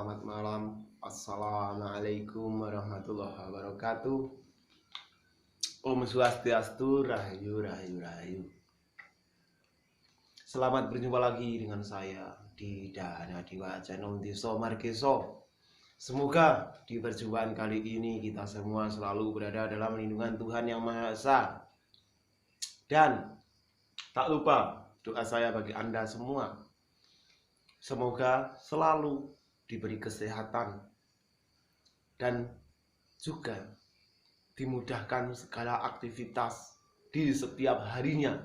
Selamat malam. Assalamualaikum warahmatullahi wabarakatuh. Om Swastiastu, Rahayu, Rahayu, Rahayu. Selamat berjumpa lagi dengan saya di Dana Dewa Channel Deso Markeso. Semoga di perjumpaan kali ini kita semua selalu berada dalam lindungan Tuhan Yang Maha Esa. Dan tak lupa doa saya bagi Anda semua. Semoga selalu diberi kesehatan dan juga dimudahkan segala aktivitas di setiap harinya.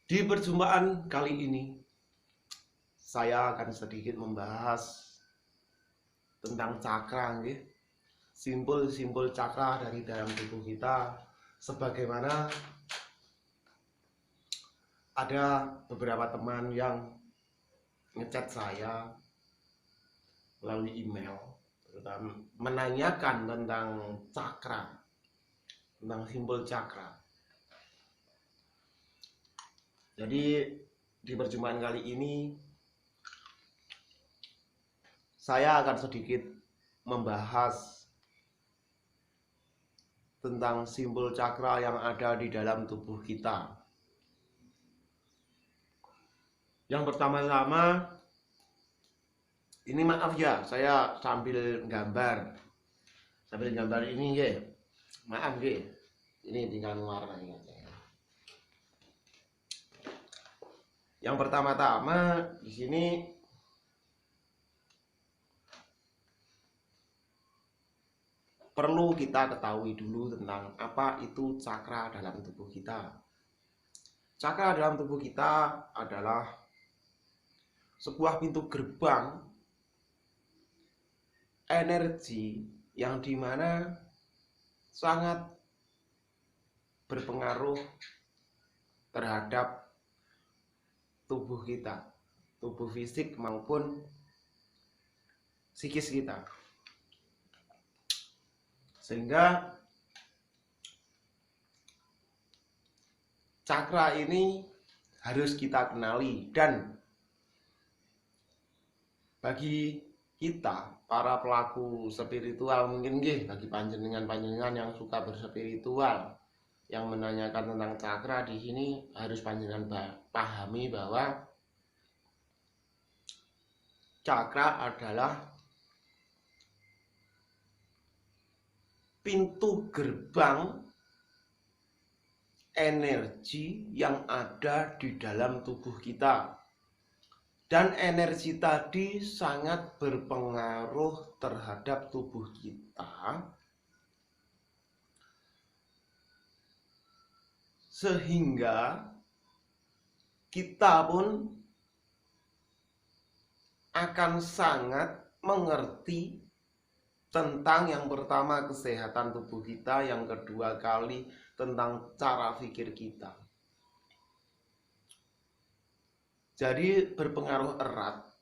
Di perjumpaan kali ini saya akan sedikit membahas tentang cakra, simbol-simbol cakra dari dalam tubuh kita, sebagaimana ada beberapa teman yang ngechat saya melalui email, terutama menanyakan tentang cakra, tentang simbol cakra. Jadi di perjumpaan kali ini saya akan sedikit membahas tentang simbol cakra yang ada di dalam tubuh kita. Yang pertama-tama, ini maaf ya, saya sambil gambar ini ya, maaf ya, ini tinggal warna ini. Yang pertama-tama di sini perlu kita ketahui dulu tentang apa itu cakra dalam tubuh kita. Cakra dalam tubuh kita adalah sebuah pintu gerbang energi yang dimana sangat berpengaruh terhadap tubuh kita, tubuh fisik maupun psikis kita. Sehingga cakra ini harus kita kenali, dan bagi kita para pelaku spiritual mungkin bagi panjenengan yang suka berspiritual yang menanyakan tentang cakra, di sini harus panjenengan pahami bahwa cakra adalah pintu gerbang energi yang ada di dalam tubuh kita. Dan energi tadi sangat berpengaruh terhadap tubuh kita, sehingga kita pun akan sangat mengerti tentang yang pertama kesehatan tubuh kita, yang kedua kali tentang cara pikir kita. Jadi berpengaruh erat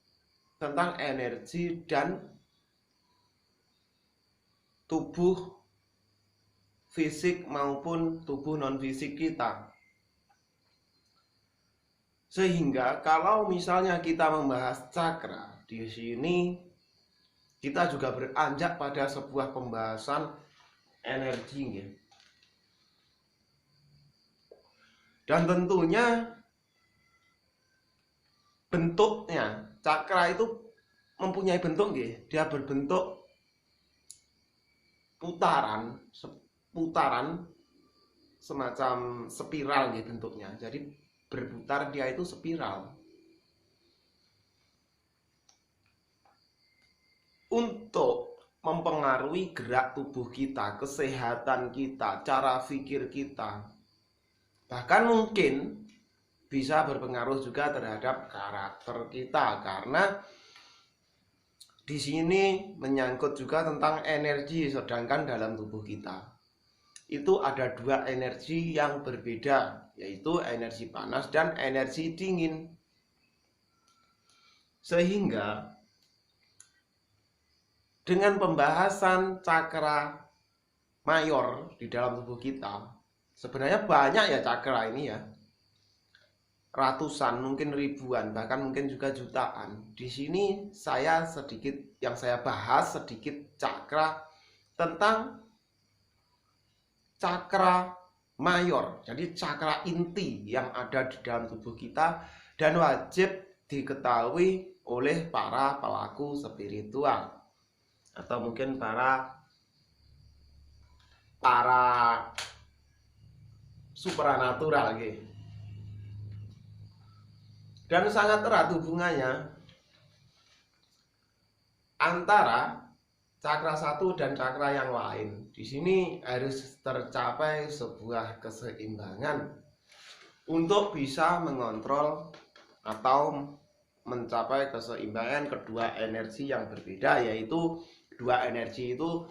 tentang energi dan tubuh fisik maupun tubuh non fisik kita. Sehingga kalau misalnya kita membahas cakra, di sini kita juga beranjak pada sebuah pembahasan energi. Dan tentunya bentuknya, cakra itu mempunyai bentuk, dia berbentuk putaran semacam spiral bentuknya. Jadi berputar, dia itu spiral. Untuk mempengaruhi gerak tubuh kita, kesehatan kita, cara pikir kita, bahkan mungkin bisa berpengaruh juga terhadap karakter kita, karena di sini menyangkut juga tentang energi. Sedangkan dalam tubuh kita itu ada dua energi yang berbeda, yaitu energi panas dan energi dingin. Sehingga dengan pembahasan cakra mayor di dalam tubuh kita, sebenarnya banyak ya cakra ini ya. ratusan, mungkin ribuan, bahkan mungkin juga jutaan. Di sini saya bahas sedikit cakra tentang cakra mayor. Jadi cakra inti yang ada di dalam tubuh kita dan wajib diketahui oleh para pelaku spiritual atau mungkin para supranatural gitu. Dan sangat erat hubungannya antara cakra satu dan cakra yang lain. Di sini harus tercapai sebuah keseimbangan untuk bisa mengontrol atau mencapai keseimbangan kedua energi yang berbeda, yaitu dua energi itu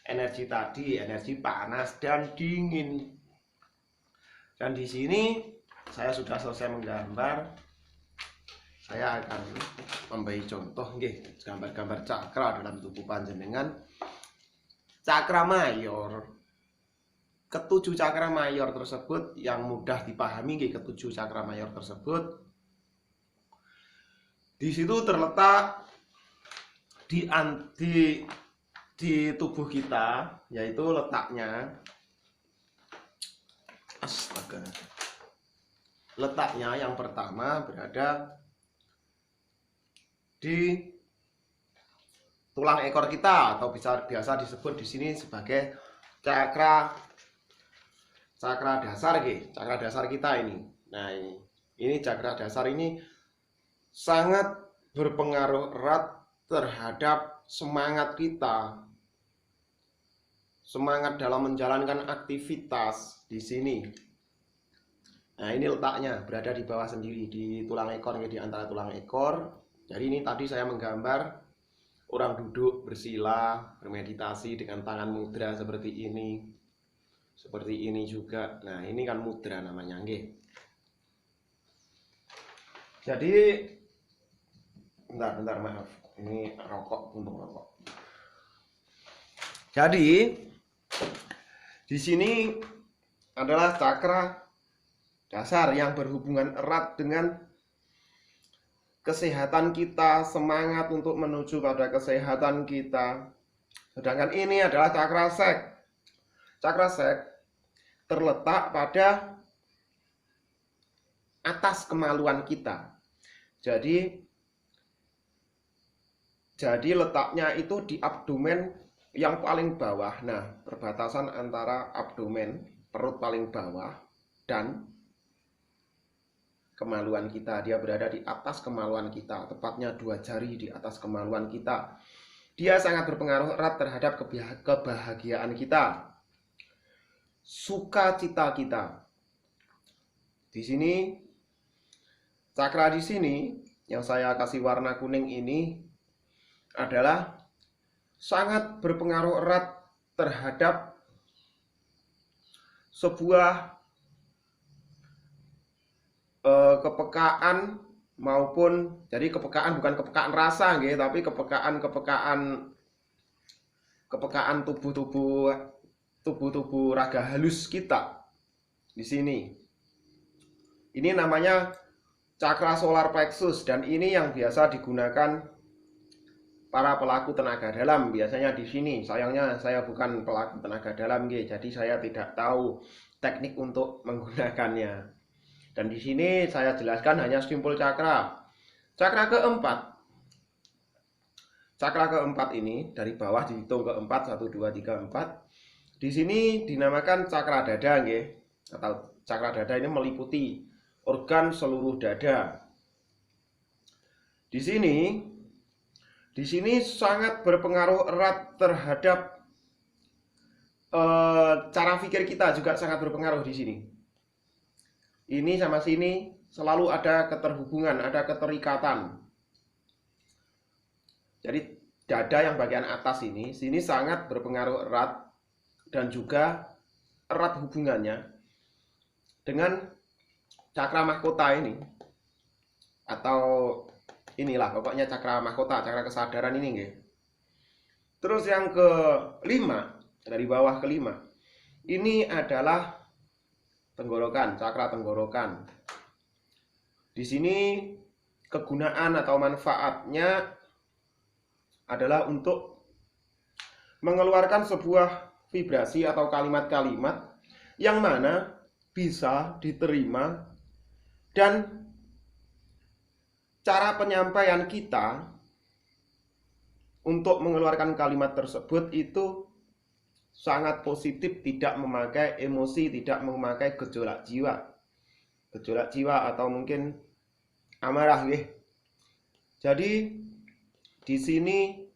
energi tadi, energi panas dan dingin. Dan di sini saya sudah selesai menggambar. Saya akan memberi contoh gambar-gambar cakra dalam tubuh panjenengan. Cakra mayor, ketujuh cakra mayor tersebut yang mudah dipahami, ketujuh cakra mayor tersebut di situ terletak di tubuh kita, yaitu letaknya yang pertama berada di tulang ekor kita, atau biasa disebut di sini sebagai cakra dasar, cakra dasar kita ini. Nah, ini cakra dasar ini sangat berpengaruh erat terhadap semangat kita, semangat dalam menjalankan aktivitas di sini. Nah, ini letaknya berada di bawah sendiri di tulang ekor, di antara tulang ekor. Jadi ini tadi saya menggambar orang duduk bersila, bermeditasi dengan tangan mudra seperti ini. Seperti ini juga. Nah, ini kan mudra namanya, nggih. Jadi bentar maaf. Ini rokok, untuk rokok. Jadi di sini adalah cakra dasar yang berhubungan erat dengan kesehatan kita, semangat untuk menuju pada kesehatan kita. Sedangkan ini adalah cakra sek. Cakra sek terletak pada atas kemaluan kita. Jadi letaknya itu di abdomen yang paling bawah. Nah, perbatasan antara abdomen, perut paling bawah, dan kemaluan kita, dia berada di atas kemaluan kita, tepatnya 2 jari di atas kemaluan kita. Dia sangat berpengaruh erat terhadap kebahagiaan kita, sukacita kita. Di sini, cakra di sini yang saya kasih warna kuning ini adalah sangat berpengaruh erat terhadap sebuah kepekaan, maupun jadi kepekaan bukan kepekaan rasa gitu, tapi kepekaan tubuh raga halus kita. Di sini ini namanya cakra solar plexus, dan ini yang biasa digunakan para pelaku tenaga dalam biasanya di sini. Sayangnya saya bukan pelaku tenaga dalam, jadi saya tidak tahu teknik untuk menggunakannya. Dan di sini saya jelaskan hanya simpul cakra. Cakra keempat. Cakra keempat ini dari bawah dihitung keempat, 1, 2, 3, 4. Di sini dinamakan cakra dada, atau cakra dada ini meliputi organ seluruh dada. Di sini sangat berpengaruh erat terhadap cara pikir kita, juga sangat berpengaruh di sini. Ini sama sini selalu ada keterhubungan, ada keterikatan. Jadi dada yang bagian atas sini sangat berpengaruh erat dan juga erat hubungannya dengan cakra mahkota ini, atau inilah pokoknya cakra mahkota, cakra kesadaran ini. Terus yang kelima, dari bawah kelima, ini adalah tenggorokan, cakra tenggorokan. Di sini kegunaan atau manfaatnya adalah untuk mengeluarkan sebuah vibrasi atau kalimat-kalimat yang mana bisa diterima, dan cara penyampaian kita untuk mengeluarkan kalimat tersebut itu sangat positif, tidak memakai emosi, tidak memakai gejolak jiwa atau mungkin amarah ya. Jadi di sini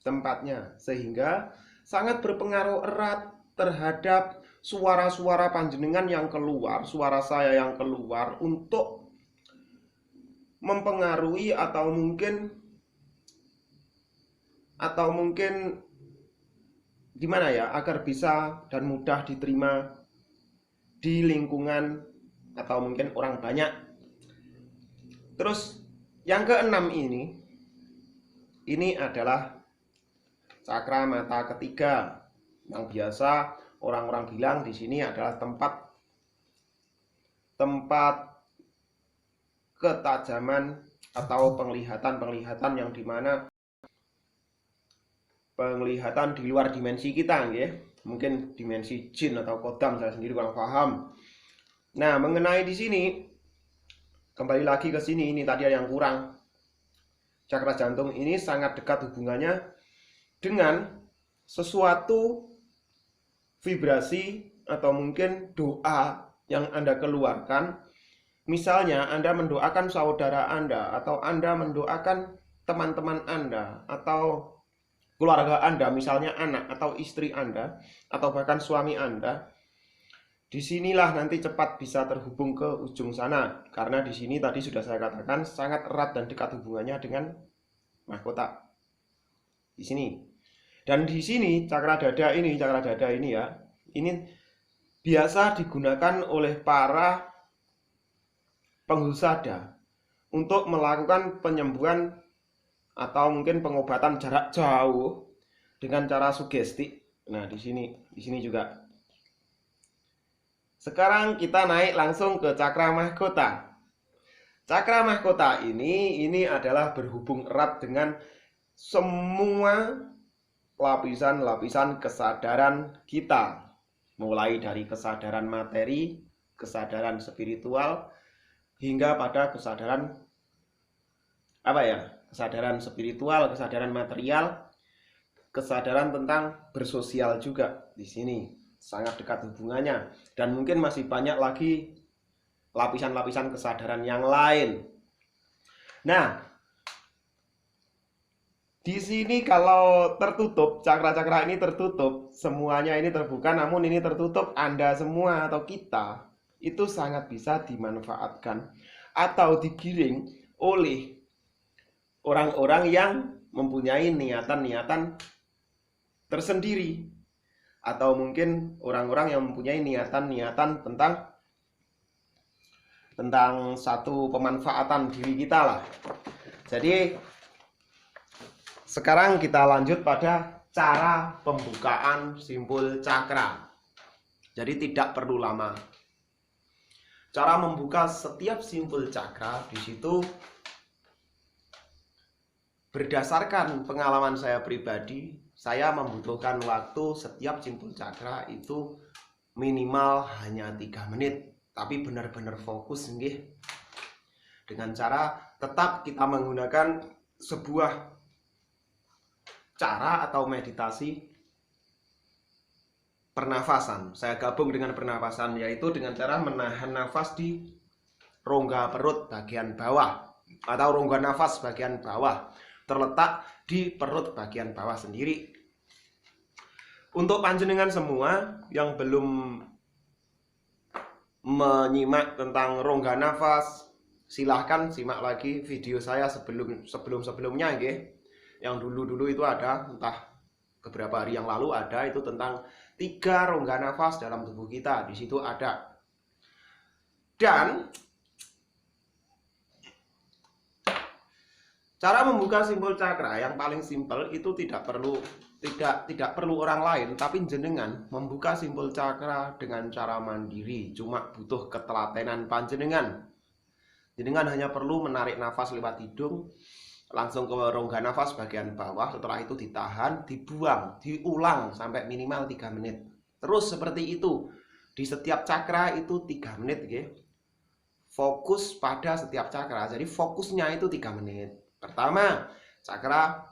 tempatnya, sehingga sangat berpengaruh erat terhadap suara-suara panjenengan yang keluar, suara saya yang keluar, untuk mempengaruhi atau mungkin gimana ya, agar bisa dan mudah diterima di lingkungan atau mungkin orang banyak. Terus yang keenam ini adalah cakra mata ketiga, yang biasa orang-orang bilang di sini adalah tempat ketajaman atau penglihatan yang dimana penglihatan di luar dimensi kita ya. Mungkin dimensi jin atau kodam, saya sendiri kurang paham. Nah, mengenai di sini kembali lagi ke sini, ini tadi yang kurang. Cakra jantung ini sangat dekat hubungannya dengan sesuatu vibrasi atau mungkin doa yang Anda keluarkan. Misalnya Anda mendoakan saudara Anda, atau Anda mendoakan teman-teman Anda, atau keluarga Anda, misalnya anak atau istri Anda, atau bahkan suami Anda. Disinilah nanti cepat bisa terhubung ke ujung sana, karena di sini tadi sudah saya katakan sangat erat dan dekat hubungannya dengan mahkota. Di sini. Dan di sini cakra dada ini ya, ini biasa digunakan oleh para penghusada untuk melakukan penyembuhan atau mungkin pengobatan jarak jauh dengan cara sugesti. Nah, di sini juga. Sekarang kita naik langsung ke cakra mahkota. Cakra mahkota ini adalah berhubung erat dengan semua lapisan-lapisan kesadaran kita, mulai dari kesadaran materi, kesadaran spiritual, hingga pada kesadaran kesadaran spiritual, kesadaran material, kesadaran tentang bersosial juga. Di sini sangat dekat hubungannya, dan mungkin masih banyak lagi lapisan-lapisan kesadaran yang lain. Nah, di sini kalau tertutup, cakra-cakra ini tertutup, semuanya ini terbuka, namun ini tertutup, Anda semua atau kita itu sangat bisa dimanfaatkan atau digiring oleh orang-orang yang mempunyai niatan-niatan tersendiri, atau mungkin orang-orang yang mempunyai niatan-niatan tentang satu pemanfaatan diri kita lah. Jadi sekarang kita lanjut pada cara pembukaan simpul cakra. Jadi tidak perlu lama. Cara membuka setiap simpul cakra di situ berdasarkan pengalaman saya pribadi, saya membutuhkan waktu setiap simpul cakra itu minimal hanya 3 menit. Tapi benar-benar fokus nggih. Dengan cara tetap kita menggunakan sebuah cara atau meditasi pernafasan. Saya gabung dengan pernafasan, yaitu dengan cara menahan nafas di rongga perut bagian bawah, atau rongga nafas bagian bawah, terletak di perut bagian bawah sendiri. Untuk panjenengan semua yang belum menyimak tentang rongga nafas, silahkan simak lagi video saya sebelumnya nggih. Yang dulu itu ada, entah beberapa hari yang lalu ada, itu tentang 3 rongga nafas dalam tubuh kita. Di situ ada. Dan cara membuka simpul cakra yang paling simpel itu tidak perlu orang lain, tapi jenengan membuka simpul cakra dengan cara mandiri, cuma butuh ketelatenan panjenengan. Jenengan hanya perlu menarik nafas lewat hidung, langsung ke rongga nafas bagian bawah, setelah itu ditahan, dibuang, diulang sampai minimal 3 menit. Terus seperti itu. Di setiap cakra itu 3 menit, okay? Fokus pada setiap cakra. Jadi fokusnya itu 3 menit. Pertama, cakra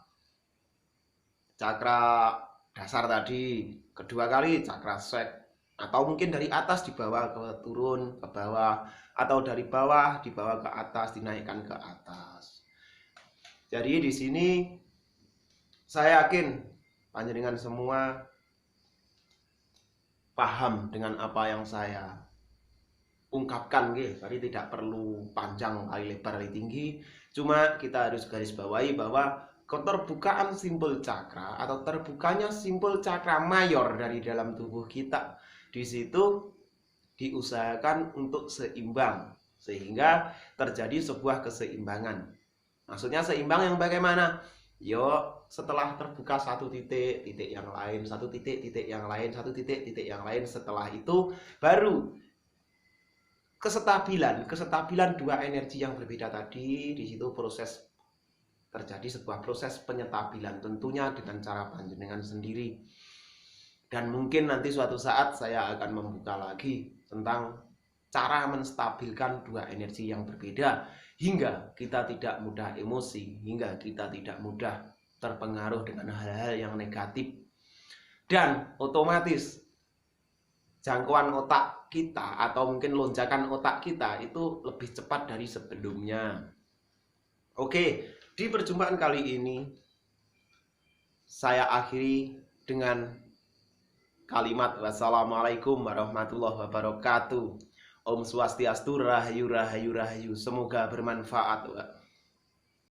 dasar tadi. Kedua kali cakra sek, atau mungkin dari atas dibawa ke turun ke bawah, atau dari bawah dibawa ke atas, dinaikkan ke atas. Jadi di sini saya yakin panjenengan semua paham dengan apa yang saya ungkapkan, tadi tidak perlu panjang kali lebar kali tinggi, cuma kita harus garis bawahi bahwa keterbukaan simpul cakra atau terbukanya simpul cakra mayor dari dalam tubuh kita di situ diusahakan untuk seimbang sehingga terjadi sebuah keseimbangan. Maksudnya seimbang yang bagaimana? Yo, setelah terbuka satu titik, titik yang lain, satu titik, titik yang lain, satu titik, titik yang lain, setelah itu baru kestabilan dua energi yang berbeda tadi. Di situ proses terjadi sebuah proses penyetabilan, tentunya dengan cara panjenengan sendiri. Dan mungkin nanti suatu saat saya akan membuka lagi tentang cara menstabilkan dua energi yang berbeda hingga kita tidak mudah emosi, hingga kita tidak mudah terpengaruh dengan hal-hal yang negatif, dan otomatis jangkauan otak kita atau mungkin lonjakan otak kita itu lebih cepat dari sebelumnya. Oke, di perjumpaan kali ini saya akhiri dengan kalimat wassalamualaikum warahmatullahi wabarakatuh. Om Swastiastu, rahayu rahayu rahayu. Semoga bermanfaat.